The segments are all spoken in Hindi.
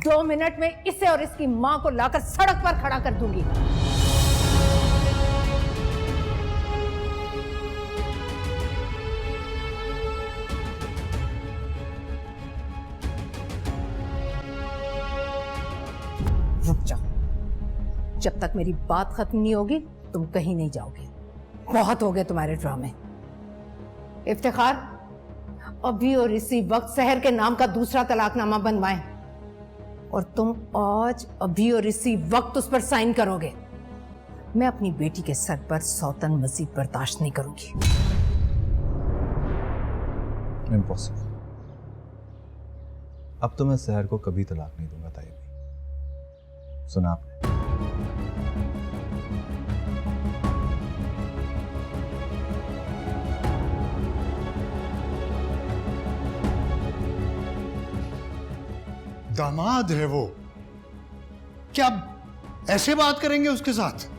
2 मिनट में इसे और इसकी मां को लाकर सड़क पर खड़ा कर दूंगी। रुक जाओ, जब तक मेरी बात खत्म नहीं होगी तुम कहीं नहीं जाओगे। बहुत हो गए तुम्हारे ड्रामे। इफ्तिखार, अभी और इसी वक्त सहर के नाम का दूसरा तलाकनामा बनवाएं और तुम आज अभी और इसी वक्त उस पर साइन करोगे। मैं अपनी बेटी के सर पर सौतन मजीद बर्दाश्त नहीं करूंगी। इम्पॉसिबल। अब तो मैं सहर को कभी तलाक नहीं दूंगा ताई। सुना आपने? दामाद है वो, क्या ऐसे बात करेंगे उसके साथ?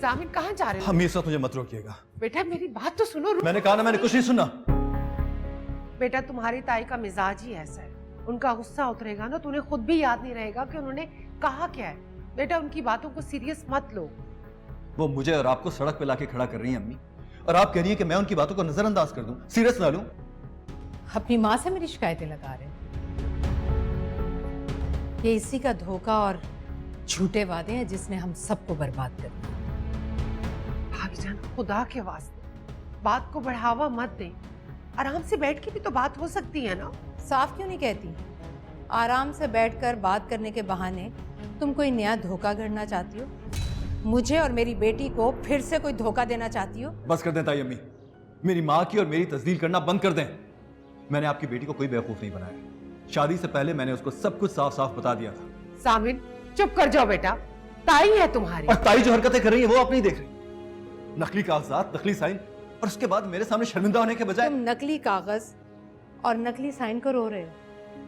जामिन कहाँ जा रहे हो? हम ये सब मुझे मत रोकिएगा। बेटा मेरी बात तो सुनो। मैंने कहा ना, मैंने कुछ नहीं सुना। बेटा तुम्हारी ताई का मिजाज ही ऐसा है, उनका गुस्सा उतरेगा ना तो उन्हें खुद भी याद नहीं रहेगा कि उन्होंने कहा क्या है। बेटा उनकी बातों को सीरियस मत लो। वो मुझे और आपको सड़क पे लाके खड़ा कर रही है अम्मी, और आप कह रही है कि मैं उनकी बातों को नजरअंदाज कर दूं, सीरियस ना लूं। अपनी माँ से मेरी शिकायतें लगा रहे हो। ये इसी का धोखा और झूठे वादे हैं जिसने हम सबको बर्बाद कर दिया। भाईजान खुदा के वास्ते बात को बढ़ावा मत दें, आराम से बैठ के भी तो बात हो सकती है ना। साफ क्यों नहीं कहती? आराम से बैठकर बात करने के बहाने तुम कोई नया धोखा गढ़ना चाहती हो? मुझे और मेरी बेटी को फिर से कोई धोखा देना चाहती हो? बस कर दें ताई अम्मी, मेरी माँ की और मेरी तस्दील करना बंद कर दें। मैंने आपकी बेटी को कोई बेवकूफ नहीं बनाया। शादी से पहले मैंने उसको सब कुछ साफ साफ बता दिया था। सामिन चुप कर जाओ बेटा, ताई है तुम्हारी। और ताई जो हरकतें कर रही है वो आप नहीं देख रही। नकली कागजात, नकली साइन, और उसके बाद मेरे सामने शर्मिंदा होने के बजाय। तुम नकली कागज और नकली साइन को रो रहे हो।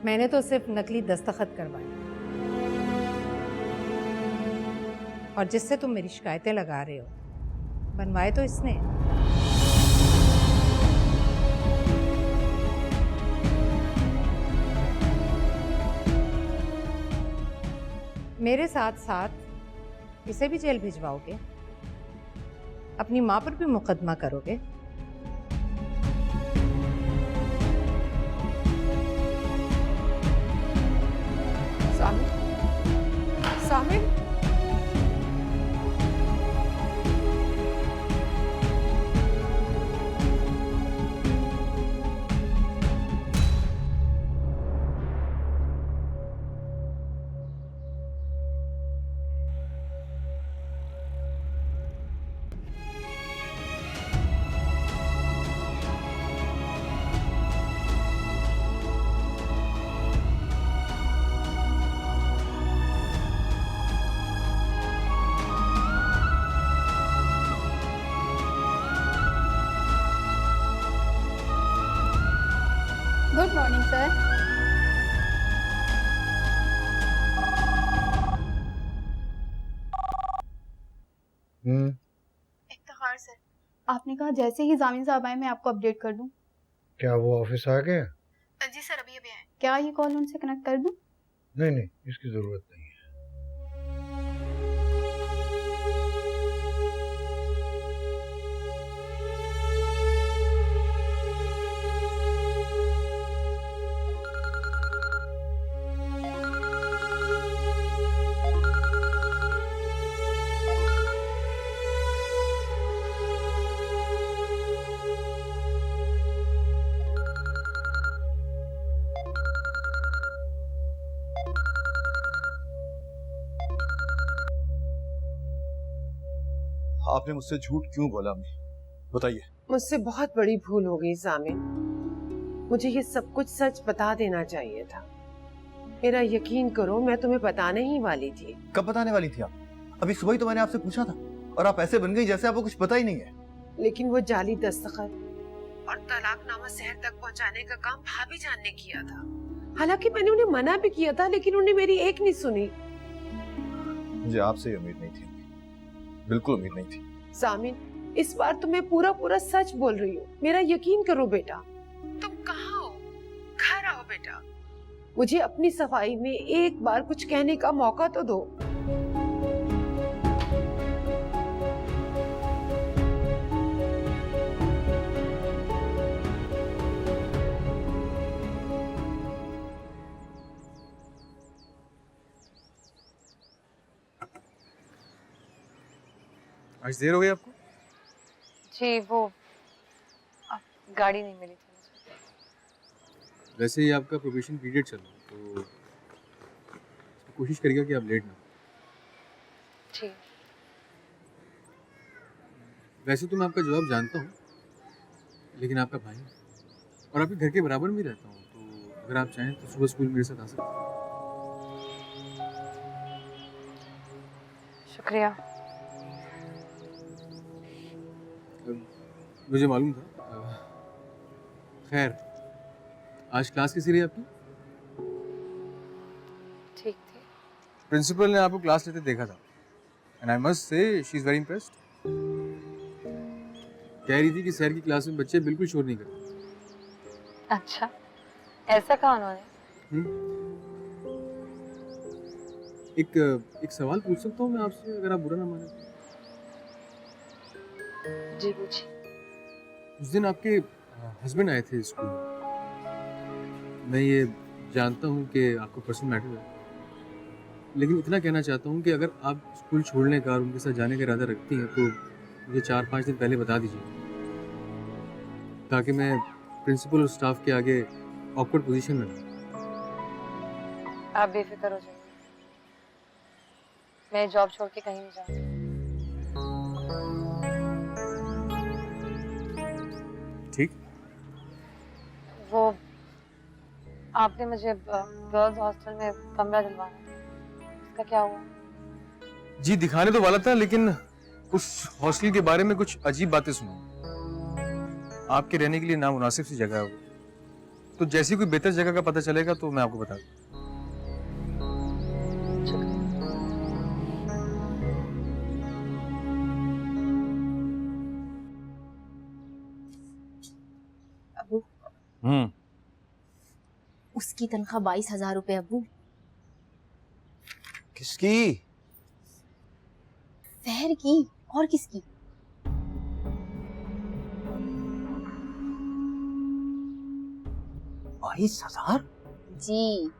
मैंने तो सिर्फ नकली दस्तखत करवाए, और जिससे तुम मेरी शिकायतें लगा रहे हो बनवाए तो इसने। मेरे साथ साथ इसे भी जेल भिजवाओगे? अपनी माँ पर भी मुकदमा करोगे? Samin, Samin good morning sir. Iftikhar sir, आपने कहा जैसे ही जामिन साहब आए मैं आपको अपडेट कर दूं। क्या वो ऑफिस आ गया? जी सर, अभी अभी आए। क्या ये कॉल उनसे कनेक्ट कर दूं? नहीं नहीं, इसकी जरूरत नहीं है। आपने मुझसे झूठ क्यों बोला अम्मी? बताइए। मुझसे बहुत बड़ी भूल हो गई जामिन। मुझे ये सब कुछ सच बता देना चाहिए था। मेरा यकीन करो, मैं तुम्हें बताने ही वाली थी। कब बताने वाली थी आप? अभी सुबह ही तो मैंने आपसे पूछा था और आप ऐसे बन गई जैसे आपको कुछ पता ही नहीं है। लेकिन वो जाली दस्तखत और तलाकनामा शहर तक पहुंचाने का काम भाभी जान ने किया था। हालांकि मैंने उन्हें मना भी किया था, लेकिन उन्हें मेरी एक नहीं सुनी। मुझे आपसे उम्मीद नहीं थी, बिल्कुल उम्मीद नहीं थी। सामिन, इस बार तो मैं पूरा पूरा सच बोल रही हूँ, मेरा यकीन करो बेटा। तुम कहाँ हो? घर आओ बेटा, मुझे अपनी सफाई में एक बार कुछ कहने का मौका तो दो। आज देर हो गई आपको? जी वो गाड़ी नहीं मिली थी मुझे। वैसे ही आपका प्रोबेशन पीरियड चल रहा है तो कोशिश करिएगा कि आप लेट ना हो। जी वैसे तो मैं आपका जवाब जानता हूँ, लेकिन आपका भाई है और आपके घर के बराबर में रहता हूँ, तो अगर आप चाहें तो सुबह स्कूल मेरे साथ आ सकते हैं। शुक्रिया। मुझे मालूम था। खैर, आज क्लास कैसी रही आपकी? ठीक थी। प्रिंसिपल ने आपको क्लास लेते देखा था and I must say she is very impressed. कह रही थी कि शहर की क्लास में बच्चे बिल्कुल शोर नहीं करते। अच्छा, ऐसा कहा उन्होंने? एक सवाल पूछ सकता हूँ मैं आपसे, अगर आप बुरा ना माने? जी पूछिए। उस दिन आपके हस्बैंड आए थे स्कूल में। मैं ये जानता हूँ कि आपको पर्सनल मैटर है, लेकिन इतना कहना चाहता हूँ कि अगर आप स्कूल छोड़ने का और उनके साथ जाने का इरादा रखती हैं तो मुझे 4-5 दिन पहले बता दीजिए, ताकि मैं प्रिंसिपल और स्टाफ के आगे ऑकवर्ड पोजीशन में रहूं। आप बेफिक्र हो जाइए, मैं जॉब छोड़ के कहीं नहीं जाऊंगी। ठीक? वो आपने मुझे गर्ल्स हॉस्टल में कमरा दिलवाना है, उसका क्या हुआ? जी दिखाने तो वाला था, लेकिन उस हॉस्टल के बारे में कुछ अजीब बातें सुनी। आपके रहने के लिए नामुनासिब सी जगह है वो, तो जैसी कोई बेहतर जगह का पता चलेगा तो मैं आपको बता दूं। अबू, उसकी तनख्वाह 22,000 रुपए। अबू, किसकी? शहर की और किसकी? $22,000? जी,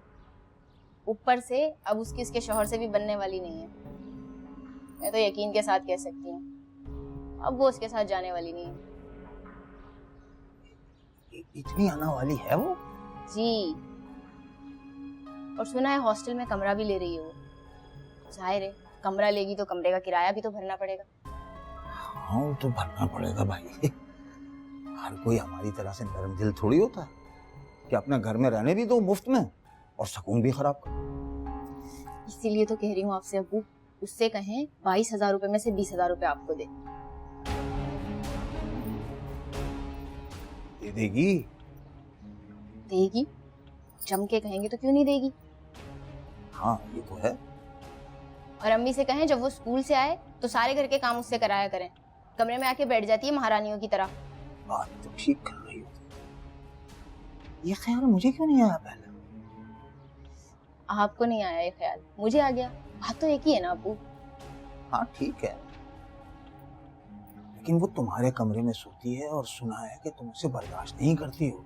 ऊपर से अब उसकी उसके शौहर से भी बनने वाली नहीं है। मैं तो यकीन के साथ कह सकती हूँ, अब वो उसके साथ जाने वाली नहीं है। इतनी आना वाली है वो? जी, और सुना है हॉस्टल में कमरा भी ले रही है वो। जाहिर है, कमरा लेगी तो कमरे का किराया भी तो भरना पड़ेगा। हाँ, वो तो भरना पड़ेगा भाई। हर कोई हमारी तरह से नरम दिल थोड़ी होता है कि अपने घर में रहने भी दो मुफ्त में और सुकून भी खराब कर। इसीलिए तो कह रही हूँ आपसे अबू, उससे कहें 22,000 रुपए में से 20,000 रुपए आपको दे। दे देगी? देगी? जम के कहेंगे तो क्यों नहीं देगी? हाँ, ये तो है। और अम्मी से कहें जब वो स्कूल से आए तो सारे घर के काम उससे कराया करें। कमरे में आके बैठ जाती है महारानियों की तरह। बात तो ठीक कर रही हो। ये ख्याल मुझे क्यों नहीं आया पहले? आपको नहीं आया ये ख्याल, मुझे आ गया। बात तो एक ही है ना अबू। हाँ ठीक है, लेकिन वो तुम्हारे कमरे में सोती है और सुना है कि तुम उसे बर्दाश्त नहीं करती हो,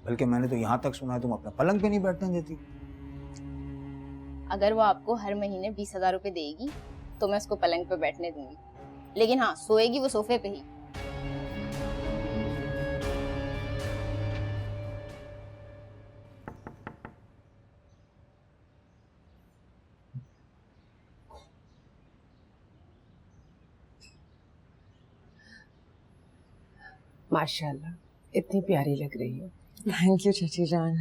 बल्कि मैंने तो यहाँ तक सुना है तुम अपने पलंग पे नहीं बैठने देती। अगर वो आपको हर महीने 20,000 रुपए देगी तो मैं उसको पलंग पे बैठने दूंगी, लेकिन हाँ, सोएगी वो सोफे पे ही। माशाल्लाह, इतनी प्यारी लग रही हो। थैंक यू चाची जान।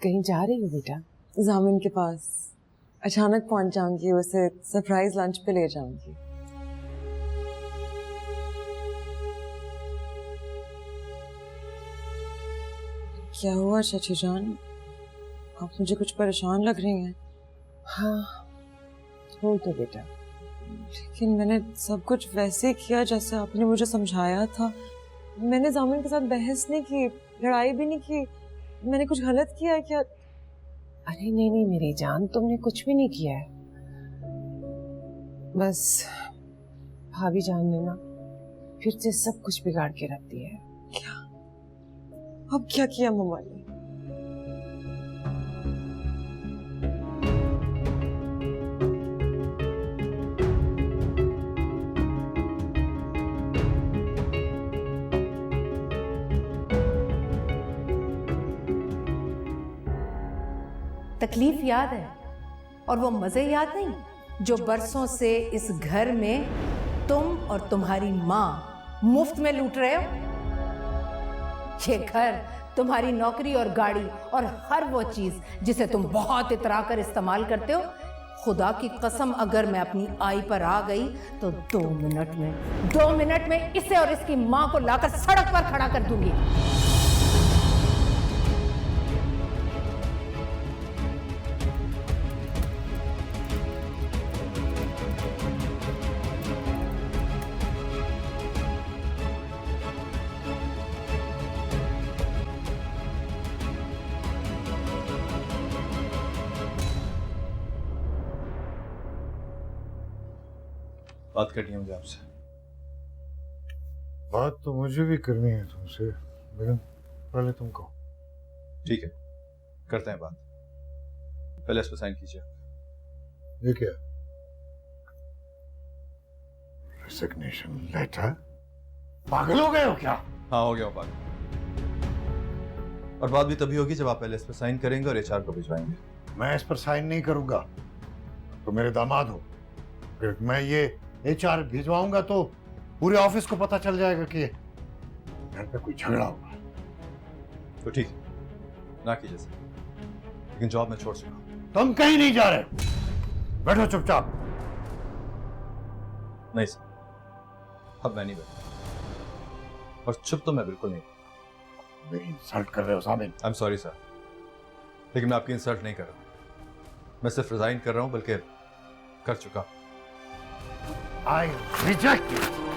कहीं जा रही हो बेटा? जामिन के पास अचानक पहुंच जाऊंगी, उसे सरप्राइज लंच पे ले जाऊंगी। क्या हुआ चाची जान, आप मुझे कुछ परेशान लग रही हैं। हाँ हो तो बेटा। लेकिन मैंने सब कुछ वैसे ही किया जैसे आपने मुझे समझाया था। मैंने जामिन के साथ बहस नहीं की, लड़ाई भी नहीं की। मैंने कुछ गलत किया है क्या? अरे नहीं नहीं मेरी जान, तुमने कुछ भी नहीं किया है। बस भाभी जान ने ना फिर से सब कुछ बिगाड़ के रख दिया है। क्या? अब क्या किया मम्मा ने? तकलीफ याद है और वो मजे याद नहीं जो बरसों से इस घर में तुम और तुम्हारी माँ मुफ्त में लूट रहे हो। ये घर, तुम्हारी नौकरी और गाड़ी और हर वो चीज जिसे तुम बहुत इतरा कर इस्तेमाल करते हो, खुदा की कसम अगर मैं अपनी आई पर आ गई तो 2 मिनट में इसे और इसकी माँ को लाकर सड़क पर खड़ा कर दूंगी। बात करनी है मुझे आपसे। बात तो मुझे भी करनी है तुमसे, लेकिन पहले तुम कहो। ठीक है, करते हैं बात। पहले इस पर साइन कीजिए। ये क्या? Resignation letter? पागल हो गए हो क्या? हाँ हो गया हूँ पागल। और बात भी तभी होगी जब आप पहले इस पर साइन करेंगे और एचआर को भिजवाएंगे। मैं इस पर साइन नहीं करूंगा। तो मेरे दामाद हो, फिर मैं ये एचआर भिजवाऊंगा तो पूरे ऑफिस को पता चल जाएगा कि घर पे कोई झगड़ा हुआ। तो ठीक है, ना कीजिए सर, लेकिन जॉब में छोड़ चुका हूं। तुम कहीं नहीं जा रहे, बैठो चुपचाप। नहीं सर, अब मैं नहीं बैठा, और चुप तो मैं बिल्कुल नहीं। मेरी इंसल्ट कर रहे हो सामिन। आई एम सॉरी सर, लेकिन मैं आपकी इंसल्ट नहीं कर रहा। मैं सिर्फ रिजाइन कर रहा हूं, बल्कि कर चुका। I reject it.